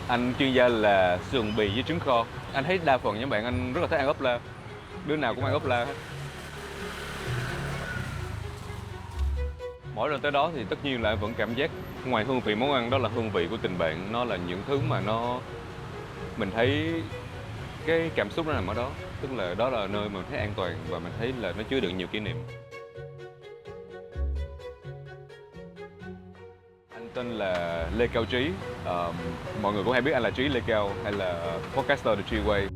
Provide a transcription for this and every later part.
Anh chuyên gia là sườn bì với trứng kho. Anh thấy đa phần những bạn anh rất là thích ăn ốp la. Đứa nào cũng ăn ốp la hết. Mỗi lần tới đó thì tất nhiên là vẫn cảm giác ngoài hương vị món ăn đó là hương vị của tình bạn. Nó là những thứ mà mình thấy cái cảm xúc nó nằm ở đó. Tức là đó là nơi mà mình thấy an toàn và mình thấy là nó chứa đựng nhiều kỷ niệm. Anh tên là Lê Cao Trí. Mọi người cũng hay biết anh là Trí Lê Cao hay là podcaster The Trí Way.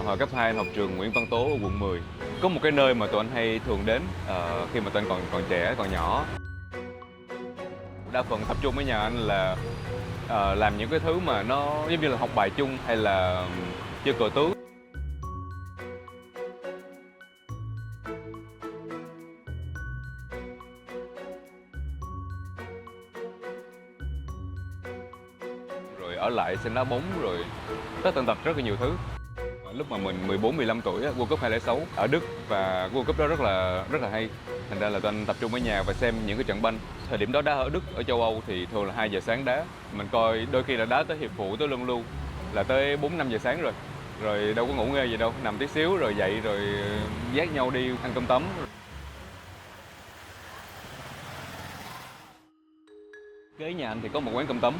Hồi cấp 2 anh học trường Nguyễn Văn Tố ở quận 10. Có một cái nơi mà tụi anh hay thường đến khi mà tụi anh còn trẻ, còn nhỏ. Đa phần tập trung ở nhà anh là làm những cái thứ mà nó giống như là học bài chung hay là chơi cờ tướng. Rồi ở lại xem đá bóng rồi tất tần tật rất là nhiều thứ. Lúc mà mình 14, 15 tuổi, World Cup 2006 ở Đức và World Cup đó rất là hay. Thành ra là tụi anh tập trung ở nhà và xem những cái trận banh. Thời điểm đó đá ở Đức, ở châu Âu thì thường là 2 giờ sáng đá. Mình coi đôi khi là đá tới hiệp phụ, tới luân lưu là tới 4, 5 giờ sáng rồi. Rồi đâu có ngủ nghe gì đâu, nằm tí xíu rồi dậy rồi dắt nhau đi ăn cơm tấm. Kế nhà anh thì có một quán cơm tấm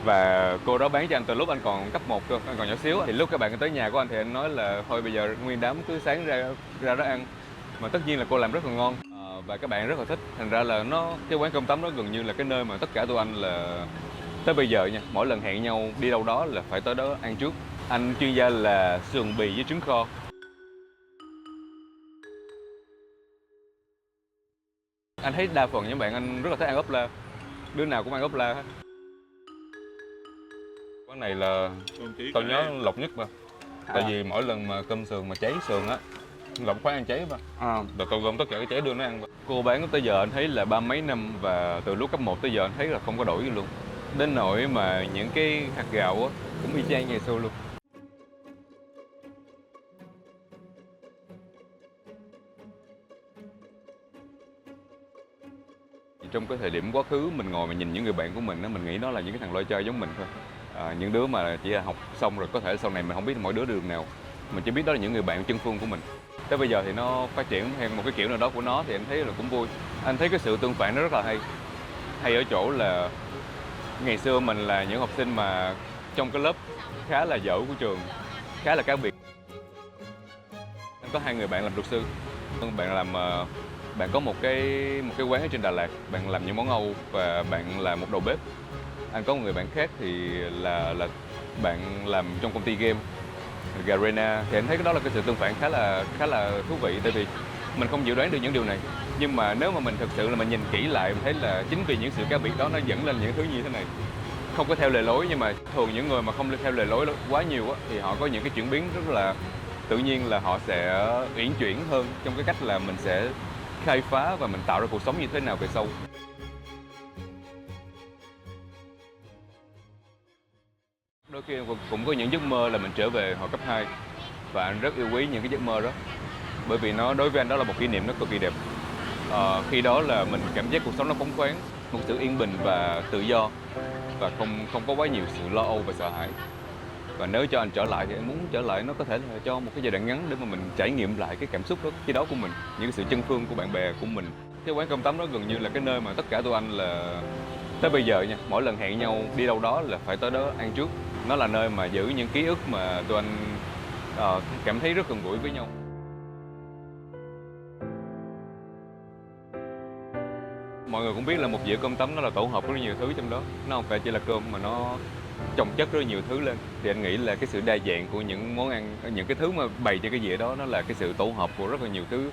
và cô đó bán cho anh từ lúc anh còn cấp 1 cơ, anh còn nhỏ xíu. Thì lúc các bạn tới nhà của anh thì anh nói là thôi bây giờ nguyên đám cứ sáng ra đó ăn. Mà tất nhiên là cô làm rất là ngon và các bạn rất là thích. Thành ra là cái quán cơm tấm đó gần như là cái nơi mà tất cả tụi anh là tới bây giờ nha, mỗi lần hẹn nhau đi đâu đó là phải tới đó ăn trước. Anh chuyên gia là sườn bì với trứng kho. Anh thấy đa phần những bạn anh rất là thích ăn ốp la. Đứa nào cũng ăn ốp la hết. Quán này là tao nhớ lộc nhất mà. Tại vì mỗi lần mà cơm sườn mà cháy sườn á, lộc khoái ăn cháy mà. Rồi tao gom tất cả cái cháy đưa nó ăn. Cô bán tới giờ anh thấy là 30 mấy năm và từ lúc cấp 1 tới giờ anh thấy là không có đổi gì luôn. Đến nỗi mà những cái hạt gạo á cũng y chang ngày xưa luôn. Trong cái thời điểm quá khứ mình ngồi mình nhìn những người bạn của mình á, mình nghĩ nó là những cái thằng loi chơi giống mình thôi. Những đứa mà chỉ là học xong rồi có thể sau này mình không biết mỗi đứa đường nào, mình chỉ biết đó là những người bạn chân phương của mình. Tới bây giờ thì nó phát triển theo một cái kiểu nào đó của nó thì anh thấy là cũng vui. Anh thấy cái sự tương phản nó rất là hay ở chỗ là ngày xưa mình là những học sinh mà trong cái lớp khá là dở của trường, khá là khác biệt. Anh có 2 người bạn làm luật sư, bạn có một cái quán ở trên Đà Lạt, bạn làm những món Âu và bạn là một đầu bếp. Anh có một người bạn khác thì là bạn làm trong công ty game Garena. Thì anh thấy cái đó là cái sự tương phản khá là thú vị, tại vì mình không dự đoán được những điều này. Nhưng mà nếu mà mình thực sự là mình nhìn kỹ lại, mình thấy là chính vì những sự khác biệt đó nó dẫn lên những thứ như thế này. Không có theo lề lối, nhưng mà thường những người mà không theo lề lối quá nhiều á, thì họ có những cái chuyển biến rất là tự nhiên, là họ sẽ uyển chuyển hơn trong cái cách là mình sẽ khai phá và mình tạo ra cuộc sống như thế nào về sau. Đôi khi cũng có những giấc mơ là mình trở về hồi cấp 2 và anh rất yêu quý những cái giấc mơ đó, bởi vì đối với anh đó là một kỷ niệm nó cực kỳ đẹp. Khi đó là mình cảm giác cuộc sống nó phóng khoáng, một sự yên bình và tự do và không có quá nhiều sự lo âu và sợ hãi. Và nếu cho anh trở lại thì anh muốn trở lại nó có thể là cho một cái giai đoạn ngắn để mà mình trải nghiệm lại cái cảm xúc đó khi đó của mình, những cái sự chân phương của bạn bè của mình. Cái quán cơm tấm đó gần như là cái nơi mà tất cả tụi anh là tới bây giờ nha, mỗi lần hẹn nhau đi đâu đó là phải tới đó ăn trước. Nó là nơi mà giữ những ký ức mà tụi anh cảm thấy rất gần gũi với nhau. Mọi người cũng biết là một dĩa cơm tấm nó là tổ hợp rất nhiều thứ trong đó. Nó không phải chỉ là cơm mà nó chồng chất rất nhiều thứ lên. Thì anh nghĩ là cái sự đa dạng của những món ăn, những cái thứ mà bày trên cái dĩa đó, nó là cái sự tổ hợp của rất là nhiều thứ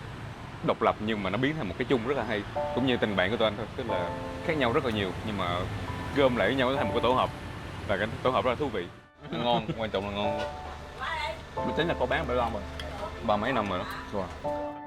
độc lập nhưng mà nó biến thành một cái chung rất là hay. Cũng như tình bạn của tụi anh thôi, tức là khác nhau rất là nhiều nhưng mà gom lại với nhau thành một cái tổ hợp. Và cái tổ hợp rất là thú vị. Ngon, quan trọng là ngon. Mình tính là cô bán bao lâu rồi? 30 mấy năm rồi đó. Wow.